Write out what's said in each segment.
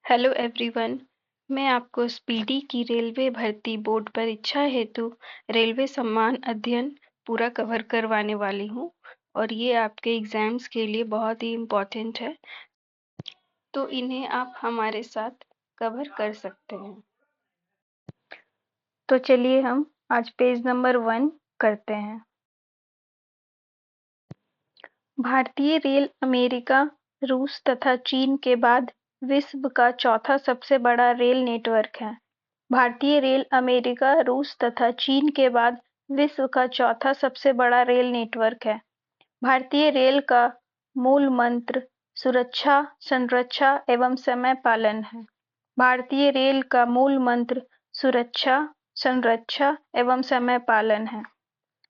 Hello everyone. मैं आपको speedy की रेलवे भर्ती बोर्ड परीक्षा हेतु रेलवे सम्मान अध्ययन पूरा कवर करवाने वाली हूँ और ये आपके एग्जाम्स के लिए बहुत ही इम्पोर्टेंट है, तो इन्हें आप हमारे साथ कवर कर सकते हैं। तो चलिए हम आज पेज नंबर 1 करते हैं। भारतीय रेल अमेरिका, रूस तथा चीन के बाद विश्व का चौथा सबसे बड़ा रेल नेटवर्क है। भारतीय रेल अमेरिका, रूस तथा चीन के बाद विश्व का चौथा सबसे बड़ा रेल नेटवर्क है। भारतीय रेल का मूल मंत्र सुरक्षा, संरक्षा एवं समय पालन है। भारतीय रेल का मूल मंत्र सुरक्षा, संरक्षा एवं समय पालन है।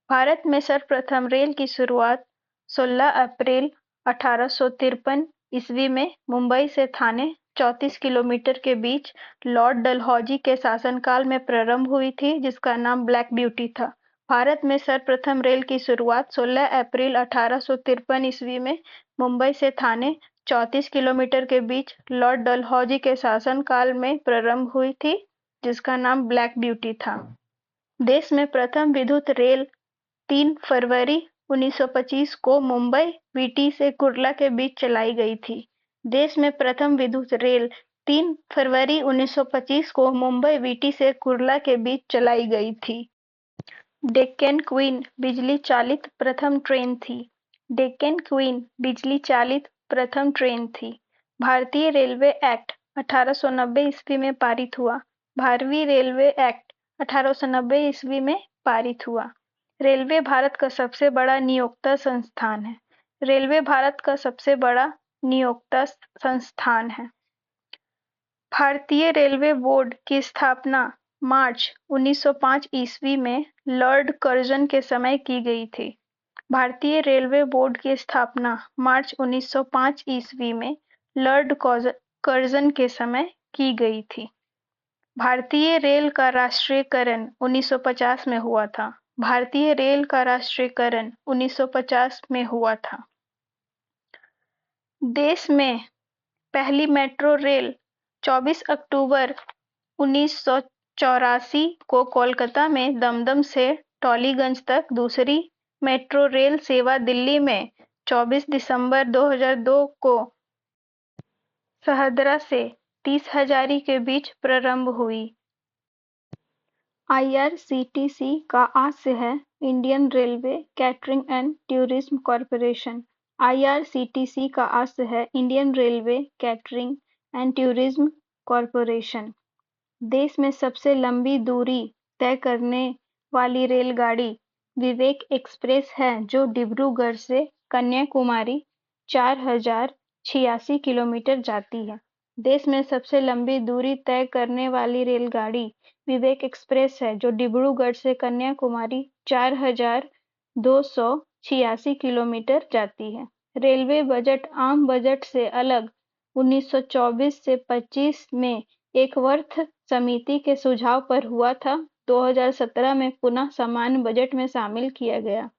भारत में सर्वप्रथम रेल की शुरुआत 16 अप्रैल 1853 ईस्वी में मुंबई से थाने 34 किलोमीटर के बीच लॉर्ड डलहौजी के शासनकाल में प्रारंभ हुई थी, जिसका नाम ब्लैक ब्यूटी था। भारत में सर्वप्रथम रेल की शुरुआत 16 अप्रैल 1853 ईस्वी में मुंबई से थाने 34 किलोमीटर के बीच लॉर्ड डलहौजी के शासनकाल में प्रारंभ हुई थी, जिसका नाम ब्लैक ब्यूटी था। देश में प्रथम विद्युत रेल 3 फरवरी 1925 को मुंबई वीटी से कुर्ला के बीच चलाई गई थी। देश में प्रथम विद्युत रेल 3 फरवरी 1925 को मुंबई वीटी से कुर्ला के बीच चलाई गई थी। डेक्कन क्वीन बिजली चालित प्रथम ट्रेन थी। डेक्कन क्वीन बिजली चालित प्रथम ट्रेन थी। भारतीय रेलवे एक्ट 1890 ईस्वी में पारित हुआ। भारतीय रेलवे एक्ट 1890 ईस्वी में पारित हुआ। रेलवे भारत का सबसे बड़ा नियोक्ता संस्थान है। रेलवे भारत का सबसे बड़ा नियोक्ता संस्थान है। भारतीय रेलवे बोर्ड की स्थापना मार्च 1905 ईस्वी में लॉर्ड कर्जन के समय की गई थी। भारतीय रेलवे बोर्ड की स्थापना मार्च 1905 ईस्वी में लॉर्ड कर्जन के समय की गई थी। भारतीय रेल का राष्ट्रीयकरण 1950 में हुआ था। भारतीय रेल का राष्ट्रीयकरण 1950 में हुआ था। देश में पहली मेट्रो रेल 24 अक्टूबर 1984 को कोलकाता में दमदम से टॉलीगंज तक, दूसरी मेट्रो रेल सेवा दिल्ली में 24 दिसंबर 2002 को सहदरा से 30 हजारी के बीच प्रारंभ हुई। आईआरसीटीसी का आस्य है Indian railway catering and tourism corporation. IRCTC का आस्य है Indian railway catering and tourism corporation. देश में सबसे लंबी दूरी तय करने वाली रेलगाड़ी विवेक एक्सप्रेस है, जो डिब्रूगढ़ से कन्याकुमारी 4086 किलोमीटर जाती है। देश में सबसे लंबी दूरी तय करने वाली रेलगाड़ी विवेक एक्सप्रेस है, जो डिब्रूगढ़ से कन्याकुमारी 4286 किलोमीटर जाती है। रेलवे बजट आम बजट से अलग 1924 से 25 में एक वर्थ समिति के सुझाव पर हुआ था। 2017 में पुनः सामान्य बजट में शामिल किया गया।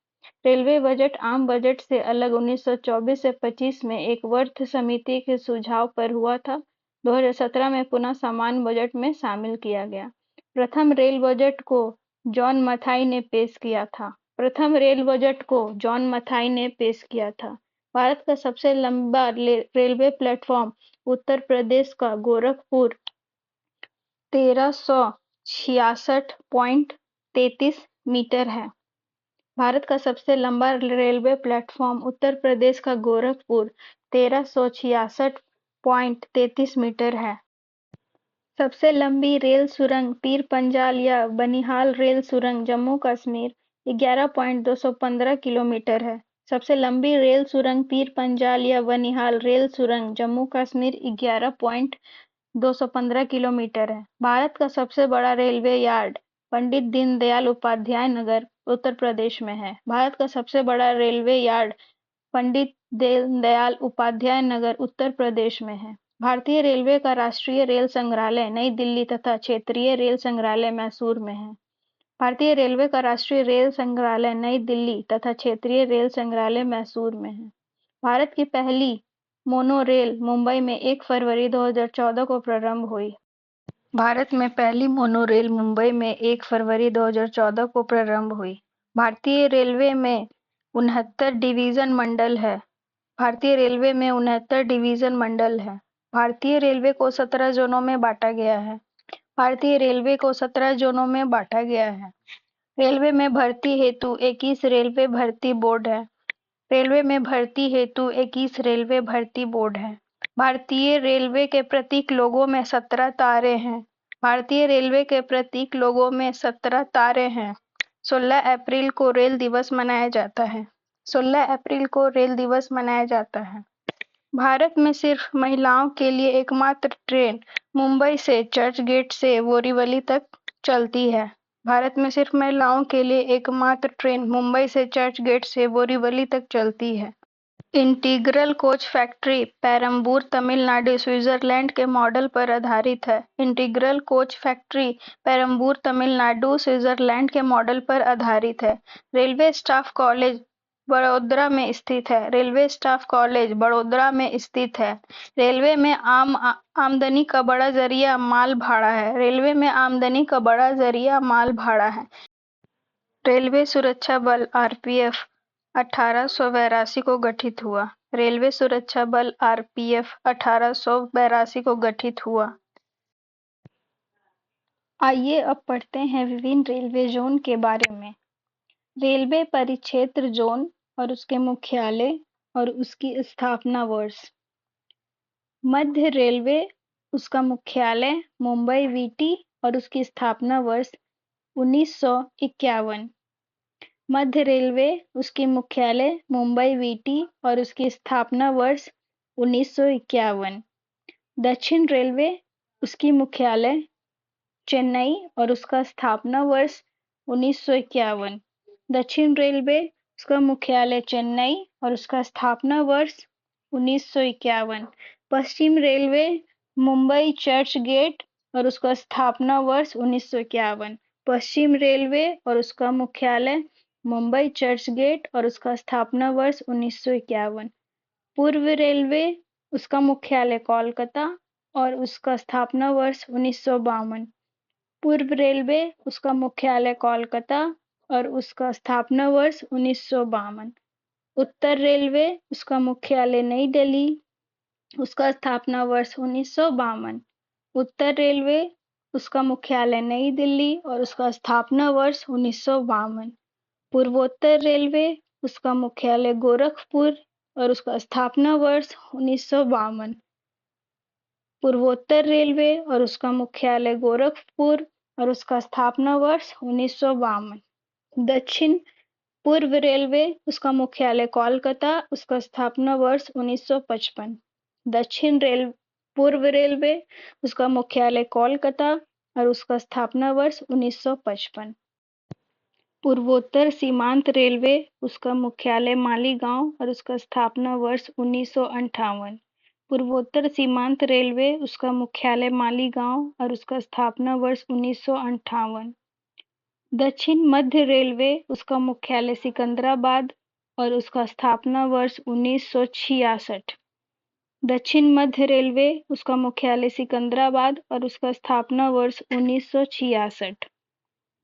रेलवे बजट आम बजट से अलग 1924 से 25 में एक वर्थ समिति के सुझाव पर हुआ था। 2017 में पुनः सामान्य बजट में शामिल किया गया। प्रथम रेल बजट को जॉन मथाई ने पेश किया था। प्रथम रेल बजट को जॉन मथाई ने पेश किया था। भारत का सबसे लंबा रेलवे प्लेटफॉर्म उत्तर प्रदेश का गोरखपुर 1366.33 मीटर है। भारत का सबसे लंबा रेलवे प्लेटफॉर्म उत्तर प्रदेश का गोरखपुर 1366.33 मीटर है। सबसे लंबी रेल सुरंग पीर पंजाल या बनिहाल रेल सुरंग जम्मू कश्मीर 11.215 किलोमीटर है। सबसे लंबी रेल सुरंग पीर पंजाल या बनिहाल रेल सुरंग जम्मू कश्मीर 11.215 किलोमीटर है। भारत का सबसे बड़ा रेलवे यार्ड पंडित दीनदयाल उपाध्याय नगर उत्तर प्रदेश में है। भारत का सबसे बड़ा रेलवे यार्ड पंडित दीनदयाल उपाध्याय नगर उत्तर प्रदेश में है। भारतीय रेलवे का राष्ट्रीय रेल संग्रहालय नई दिल्ली तथा क्षेत्रीय रेल संग्रहालय मैसूर में है। भारतीय रेलवे का राष्ट्रीय रेल संग्रहालय नई दिल्ली तथा क्षेत्रीय रेल संग्रहालय मैसूर में है। भारत की पहली मोनोरेल मुंबई में 1 फरवरी 2014 को प्रारंभ हुई। भारत में पहली मोनोरेल मुंबई में 1 फरवरी 2014 को प्रारंभ हुई। भारतीय रेलवे में 69 डिवीजन मंडल है। भारतीय रेलवे में 69 डिवीजन मंडल है। भारतीय रेलवे को 17 जोनों में बांटा गया है। भारतीय रेलवे को 17 जोनों में बांटा गया है। रेलवे में भर्ती हेतु 21 रेलवे भर्ती बोर्ड है। रेलवे में भर्ती हेतु 21 रेलवे भर्ती बोर्ड है। भारतीय रेलवे के प्रतीक लोगो में 17 तारे हैं। भारतीय रेलवे के प्रतीक लोगो में 17 तारे हैं। 16 अप्रैल को रेल दिवस मनाया जाता है। 16 अप्रैल को रेल दिवस मनाया जाता है। भारत में सिर्फ महिलाओं के लिए एकमात्र ट्रेन मुंबई से चर्चगेट से बोरीवली तक चलती है। भारत में सिर्फ महिलाओं के लिए एकमात्र ट्रेन मुंबई से चर्चगेट से बोरीवली तक चलती है। Integral coach factory Perambur Tamil Nadu Switzerland के मॉडल पर आधारित है। Integral coach factory Perambur Tamil Nadu Switzerland के मॉडल पर आधारित है। रेलवे स्टाफ कॉलेज बड़ोदरा में स्थित है। रेलवे स्टाफ कॉलेज बड़ोदरा में स्थित है। रेलवे में आमदनी का बड़ा जरिया माल भाड़ा है। रेलवे में आमदनी का बड़ा जरिया माल भाड़ा है। रेलवे सुरक्षा बल आरपीएफ 1882 को गठित हुआ। रेलवे सुरक्षा बल आरपीएफ 1882 को गठित हुआ। आइए अब पढ़ते हैं विभिन्न रेलवे जोन के बारे में। रेलवे परिक्षेत्र जोन और उसके मुख्यालय और उसकी स्थापना वर्ष। मध्य रेलवे, उसका मुख्यालय मुंबई वीटी और उसकी स्थापना वर्ष 1951। मध्य रेलवे, उसकी मुख्यालय मुंबई वीटी और उसकी स्थापना वर्ष 1951। दक्षिण रेलवे, उसकी मुख्यालय चेन्नई और उसका स्थापना वर्ष 1951। दक्षिण रेलवे, उसका मुख्यालय चेन्नई और उसका स्थापना वर्ष 1951। पश्चिम रेलवे, मुंबई चर्च गेट और उसका स्थापना वर्ष 1951। पश्चिम रेलवे और उसका मुख्यालय मुंबई चर्च गेट और उसका स्थापना वर्ष 1951। पूर्व रेलवे, उसका मुख्यालय कोलकाता और उसका स्थापना वर्ष 1952। पूर्व रेलवे, उसका मुख्यालय कोलकाता और उसका स्थापना वर्ष 1952। उत्तर रेलवे, उसका मुख्यालय नई दिल्ली, उसका स्थापना वर्ष 1952। उत्तर रेलवे, उसका मुख्यालय नई दिल्ली और उसका स्थापना वर्ष 1952। पूर्वोत्तर रेलवे, उसका मुख्यालय गोरखपुर और उसका स्थापना वर्ष 1952। पूर्वोत्तर रेलवे और उसका मुख्यालय गोरखपुर और उसका स्थापना वर्ष 1952। दक्षिण पूर्व रेलवे, उसका मुख्यालय कोलकाता, उसका स्थापना वर्ष 1955। दक्षिण पूर्व रेलवे, उसका मुख्यालय कोलकाता और उसका स्थापना वर्ष 1955। पूर्वोत्तर सीमांत रेलवे, उसका मुख्यालय मालीगांव और उसका स्थापना वर्ष 1958। पूर्वोत्तर सीमांत रेलवे, उसका मुख्यालय मालीगांव और उसका स्थापना वर्ष 1958। दक्षिण मध्य रेलवे, उसका मुख्यालय सिकंदराबाद और उसका स्थापना वर्ष 1966। दक्षिण मध्य रेलवे, उसका मुख्यालय सिकंदराबाद और उसका स्थापना वर्ष 1966।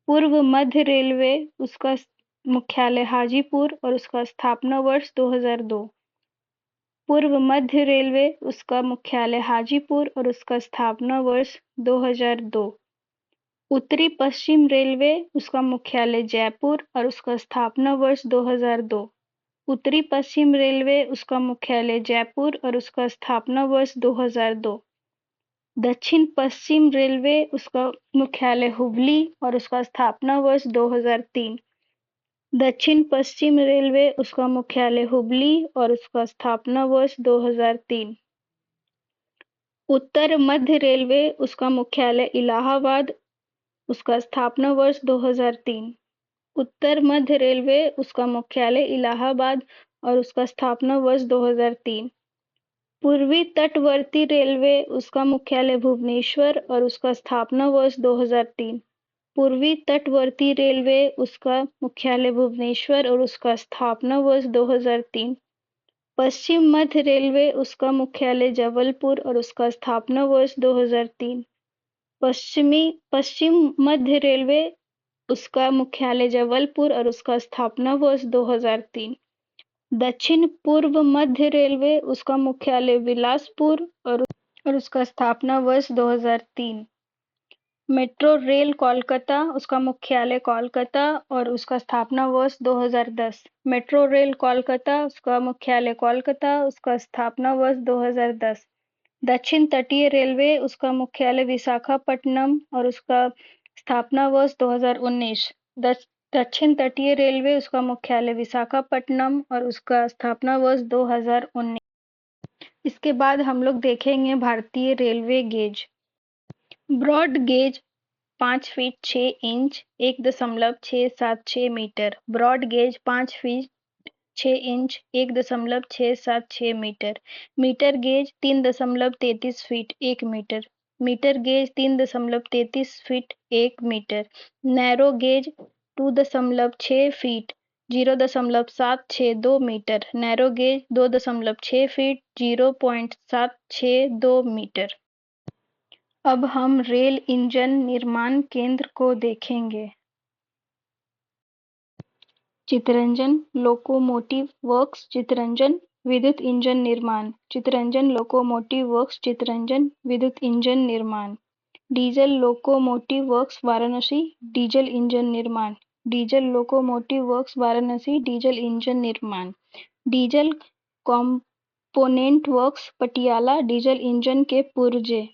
पूर्व मध्य रेलवे, उसका मुख्यालय हाजीपुर और उसका स्थापना वर्ष 2002। पूर्व मध्य रेलवे, उसका मुख्यालय हाजीपुर और उसका स्थापना वर्ष 2002। उत्तरी पश्चिम रेलवे, उसका मुख्यालय जयपुर और उसका स्थापना वर्ष 2002। उत्तरी पश्चिम रेलवे, उसका मुख्यालय जयपुर और उसका स्थापना वर्ष 2002। दक्षिण पश्चिम रेलवे, उसका मुख्यालय हुबली और उसका स्थापना वर्ष 2003। दक्षिण पश्चिम रेलवे, उसका मुख्यालय हुबली और उसका स्थापना वर्ष 2003। उत्तर मध्य रेलवे, उसका मुख्यालय इलाहाबाद, उसका स्थापना वर्ष 2003। उत्तर मध्य रेलवे, उसका मुख्यालय इलाहाबाद और उसका स्थापना वर्ष 2003। पूर्वी तटवर्ती रेलवे, उसका मुख्यालय भुवनेश्वर और उसका स्थापना वर्ष 2003। पूर्वी तटवर्ती रेलवे, उसका मुख्यालय भुवनेश्वर और उसका स्थापना वर्ष 2003। पश्चिम मध्य रेलवे, उसका मुख्यालय जबलपुर और उसका स्थापना वर्ष 2003। पश्चिम मध्य रेलवे, उसका मुख्यालय जबलपुर और उसका स्थापना वर्ष 2003। दक्षिण पूर्व मध्य रेलवे, उसका मुख्यालय बिलासपुर और उसका स्थापना वर्ष 2003। मेट्रो रेल कोलकाता, उसका मुख्यालय कोलकाता और उसका स्थापना वर्ष 2010। मेट्रो रेल कोलकाता, उसका मुख्यालय कोलकाता, उसका स्थापना वर्ष 2010। दक्षिण तटीय रेलवे, उसका मुख्यालय विशाखापट्टनम और उसका स्थापना वर्ष 2019। दक्षिण तटीय रेलवे, उसका मुख्यालय विशाखापट्टनम और उसका स्थापना वर्ष 2019। इसके बाद हम लोग देखेंगे भारतीय railway gauge. Broad gauge 5 feet 6 inch 1.676 metre. Broad gauge 5 feet 6 inch 1.676 metre. Metre gauge 3.33 feet 1 metre. Metre gauge 3.33 feet 1 metre. Narrow gauge 2.6 feet 0.762 metre. Narrow gauge 2.6 feet 0.762 metre. अब हम रेल इंजन निर्माण केंद्र को देखेंगे। चितरंजन लोकोमोटिव वर्क्स, चितरंजन विद्युत इंजन निर्माण। Chitranjan locomotive works, Chitranjan विद्युत इंजन निर्माण। Diesel locomotive works, Varanasi, diesel engine निर्माण। Diesel locomotive works, Varanasi, diesel engine निर्माण। Diesel component works, Patiala, diesel engine के पुर्जे।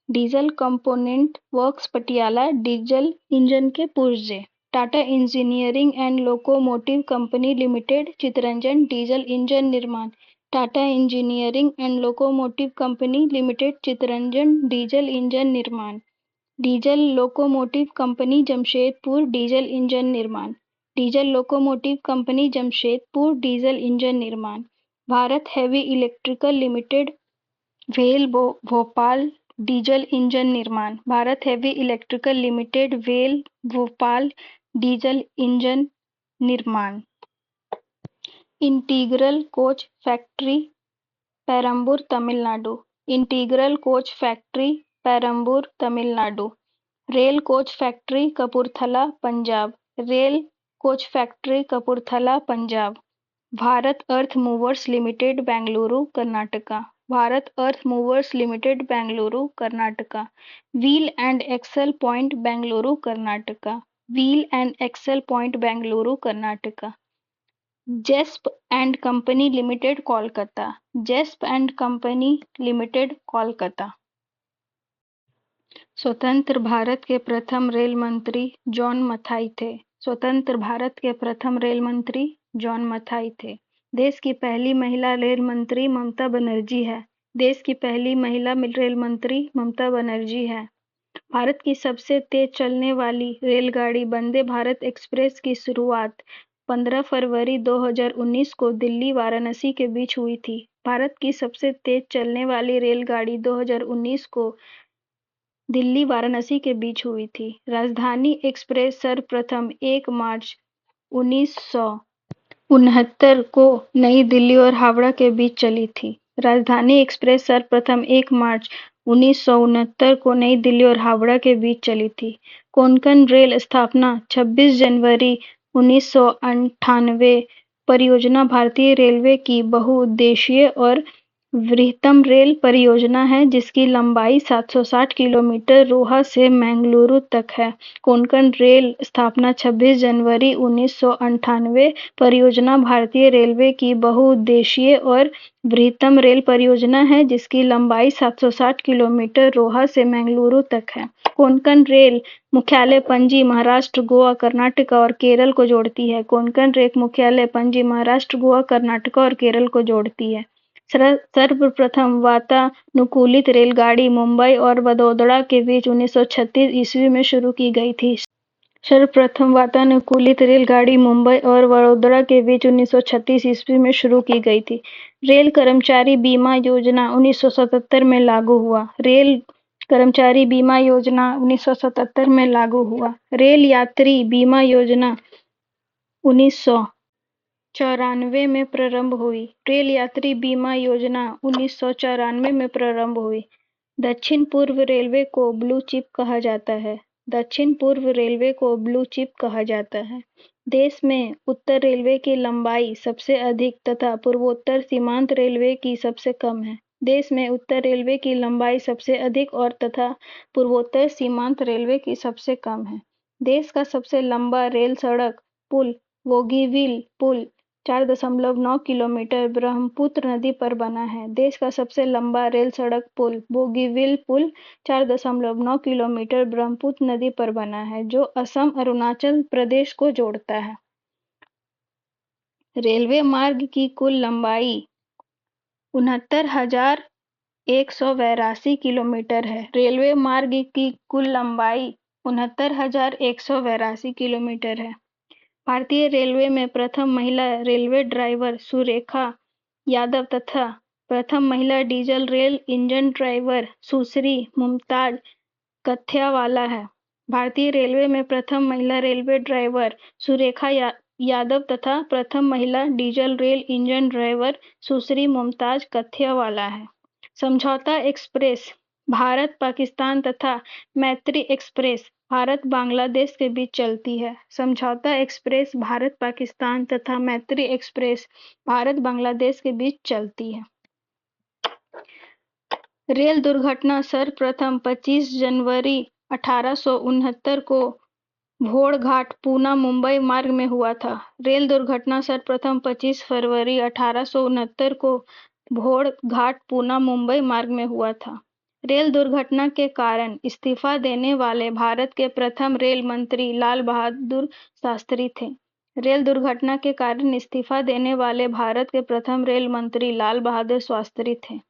Diesel component works, Patiala, diesel engine के पुर्जे। Tata engineering and locomotive company limited, Chittaranjan, diesel engine निर्माण। Tata engineering and locomotive company limited, Chittaranjan, diesel engine निर्माण। Diesel locomotive company Jamshedpur, diesel engine निर्माण। Diesel locomotive company Jamshedpur, diesel engine निर्माण। Bharat heavy electrical limited, वेल, Bhopal, diesel engine निर्माण। Bharat heavy electrical limited, वेल, Bhopal, diesel engine निर्माण। Integral coach factory, Perambur, Tamil Nadu. Integral coach factory, Perambur, Tamil Nadu. Rail coach factory, Kapurthala, Punjab. Rail coach factory, Kapurthala, Punjab. Bharat earth movers limited, Bengaluru, Karnataka. Bharat earth movers limited, Bengaluru, Karnataka. Wheel and axle point, Bengaluru, Karnataka. Wheel and axle point, Bengaluru, Karnataka. Jessop and company limited, Kolkata. Jessop and company limited, Kolkata. स्वतंत्र भारत के प्रथम rail मंत्री John Mathai थे। स्वतंत्र भारत के प्रथम rail मंत्री John Mathai थे। देश की पहली महिला रेल मंत्री ममता बनर्जी है। देश की पहली महिला रेल मंत्री ममता बनर्जी है। भारत की सबसे तेज चलने वाली रेलगाड़ी वंदे भारत एक्सप्रेस की शुरुआत 15 फरवरी 2019 को दिल्ली वाराणसी के बीच हुई थी। भारत की सबसे तेज चलने वाली रेलगाड़ी 2019 को दिल्ली वाराणसी के बीच हुई थी। राजधानी एक्सप्रेस सर्वप्रथम 1 मार्च 1969 को नई दिल्ली और हावड़ा के बीच चली थी। राजधानी एक्सप्रेस सर्वप्रथम 1 मार्च 1969 को नई दिल्ली और हावड़ा के बीच चली थी। कोंकण रेल स्थापना 26 जनवरी 1998। परियोजना भारतीय रेलवे की बहुउद्देशीय और वृहत्तम रेल परियोजना है जिसकी लंबाई 760 किलोमीटर रोहा से मंगलुरु तक है। कोंकण रेल स्थापना 26 जनवरी 1998। परियोजना भारतीय रेलवे की बहुउद्देशीय और वृहत्तम रेल परियोजना है जिसकी लंबाई 760 किलोमीटर रोहा से मंगलुरु तक है। कोंकण रेल मुख्यालय पणजी, महाराष्ट्र, गोवा, कर्नाटक और केरल को जोड़ती है। कोंकण रेल मुख्यालय पणजी, महाराष्ट्र, गोवा, कर्नाटक और केरल को जोड़ती है। सर्वप्रथम वातानुकूलित रेलगाड़ी मुंबई और वडोदरा के बीच 1936 ईस्वी में शुरू की गई थी। सर्वप्रथम वातानुकूलित रेलगाड़ी मुंबई और वडोदरा के बीच 1936 ईस्वी में शुरू की गई थी। रेल कर्मचारी बीमा योजना 1977 में लागू हुआ। रेल कर्मचारी बीमा योजना 1977 में लागू हुआ। रेल यात्री बीमा योजना 1900 1994 में प्रारंभ हुई। रेल यात्री बीमा योजना 1994 में प्रारंभ हुई। दक्षिण पूर्व रेलवे को ब्लू चिप कहा जाता है। दक्षिण पूर्व रेलवे को ब्लू चिप कहा जाता है। देश में उत्तर रेलवे की लंबाई सबसे अधिक तथा पूर्वोत्तर सीमांत रेलवे की सबसे कम है। देश में उत्तर रेलवे की लंबाई सबसे अधिक और तथा पूर्वोत्तर सीमांत रेलवे की सबसे कम है। देश का सबसे लंबा रेल सड़क पुल बोगीबील पुल 4.9 किलोमीटर ब्रह्मपुत्र नदी पर बना है। देश का सबसे लंबा रेल सड़क पुल बोगीबील पुल 4.9 किलोमीटर ब्रह्मपुत्र नदी पर बना है, जो असम अरुणाचल प्रदेश को जोड़ता है। रेलवे मार्ग की कुल लंबाई 69,182 किलोमीटर है। रेलवे मार्ग की कुल लंबाई 69,182 किलोमीटर है। भारतीय रेलवे में प्रथम महिला रेलवे ड्राइवर सुरेखा यादव तथा प्रथम महिला डीजल रेल इंजन ड्राइवर सुश्री मुमताज कथियावाला है। भारतीय रेलवे में प्रथम महिला रेलवे ड्राइवर सुरेखा यादव तथा प्रथम महिला डीजल रेल इंजन ड्राइवर सुश्री मुमताज कथियावाला है। समझौता एक्सप्रेस भारत पाकिस्तान तथा मैत्री एक्सप्रेस भारत बांग्लादेश के बीच चलती है। समझौता एक्सप्रेस भारत पाकिस्तान तथा मैत्री एक्सप्रेस भारत बांग्लादेश के बीच चलती है। रेल दुर्घटना सर्वप्रथम 25 जनवरी 1869 को भोरघाट पूना मुंबई मार्ग में हुआ था। रेल दुर्घटना सर्वप्रथम 25 फरवरी 1869 को भोरघाट पूना मुंबई मार्ग में हुआ था। रेल दुर्घटना के कारण इस्तीफा देने वाले भारत के प्रथम रेल मंत्री लाल बहादुर शास्त्री थे। रेल दुर्घटना के कारण इस्तीफा देने वाले भारत के प्रथम रेल मंत्री लाल बहादुर शास्त्री थे।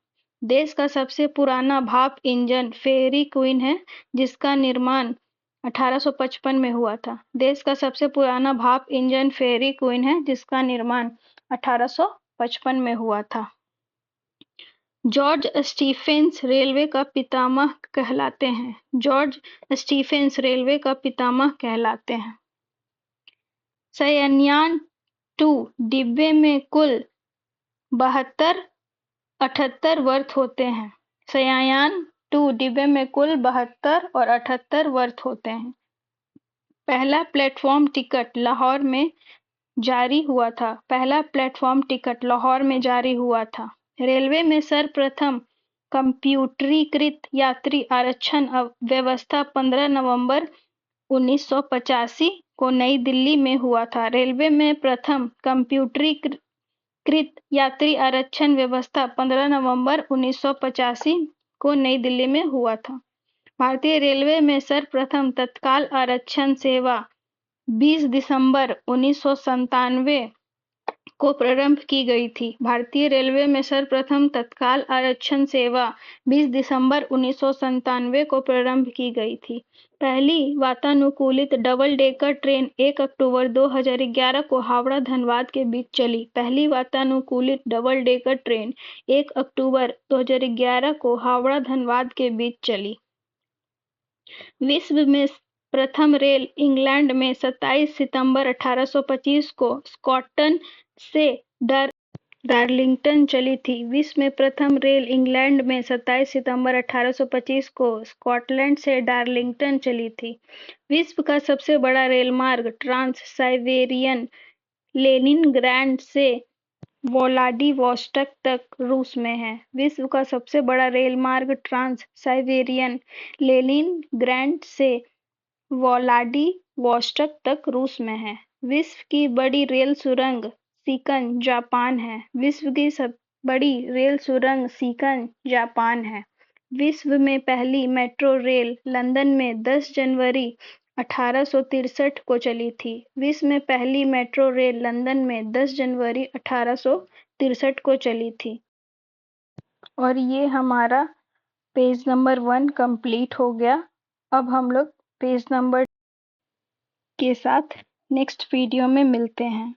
देश का सबसे पुराना भाप इंजन फेयरी क्वीन है, जिसका निर्माण 1855 में हुआ था। देश का सबसे पुराना भाप इंजन फेयरी क्वीन है, जिसका निर्माण 1855 में हुआ था। जॉर्ज स्टीफेंस रेलवे का पितामह कहलाते हैं। जॉर्ज स्टीफेंस रेलवे का पितामह कहलाते हैं। शयनयान 2 डिब्बे में कुल 72-78 वर्थ होते हैं। शयनयान 2 डिब्बे में कुल 72 और 78 वर्थ होते हैं। पहला प्लेटफॉर्म टिकट लाहौर में जारी हुआ था। पहला प्लेटफॉर्म टिकट लाहौर में जारी हुआ था। रेलवे में सर्वप्रथम कंप्यूटरीकृत यात्री आरक्षण व्यवस्था 15 नवंबर 1985 को नई दिल्ली में हुआ था। रेलवे में प्रथम कंप्यूटरीकृत यात्री आरक्षण व्यवस्था 15 नवंबर 1985 को नई दिल्ली में हुआ था। भारतीय रेलवे में सर्वप्रथम तत्काल आरक्षण सेवा 20 दिसंबर 1997 को प्रारंभ की गई थी। भारतीय रेलवे में सर्वप्रथम तत्काल आरक्षण सेवा 20 दिसंबर 1997 को प्रारंभ की गई थी। पहली वातानुकूलित डबल डेकर ट्रेन 1 अक्टूबर 2011 को हावड़ा धनबाद के बीच चली। पहली वातानुकूलित डबल डेकर ट्रेन 1 अक्टूबर 2011 को हावड़ा धनबाद के बीच चली। विश्व में प्रथम रेल इंग्लैंड में 27 सितंबर 1825 को स्कॉटलैंड से डार्लिंगटन चली थी। विश्व में प्रथम रेल इंग्लैंड में 27 सितंबर 1825 को स्कॉटलैंड से डार्लिंगटन चली थी। विश्व का सबसे बड़ा रेल मार्ग ट्रांस साइबेरियन लेनिनग्राड से व्लादिवोस्टोक तक रूस में है। विश्व का सबसे बड़ा रेल मार्ग ट्रांस साइबेरियन लेनिनग्राड से व्लादिवोस्टोक तक रूस में है। विश्व की बड़ी रेल सुरंग शिकन जापान है। विश्व की सब बड़ी रेल सुरंग शिकन जापान है। विश्व में पहली मेट्रो रेल लंदन में 10 जनवरी 1863 को चली थी। विश्व में पहली मेट्रो रेल लंदन में 10 जनवरी 1863 को चली थी। और ये हमारा पेज नंबर 1 कंप्लीट हो गया। अब हम लोग पेज नंबर के साथ नेक्स्ट वीडियो में मिलते हैं।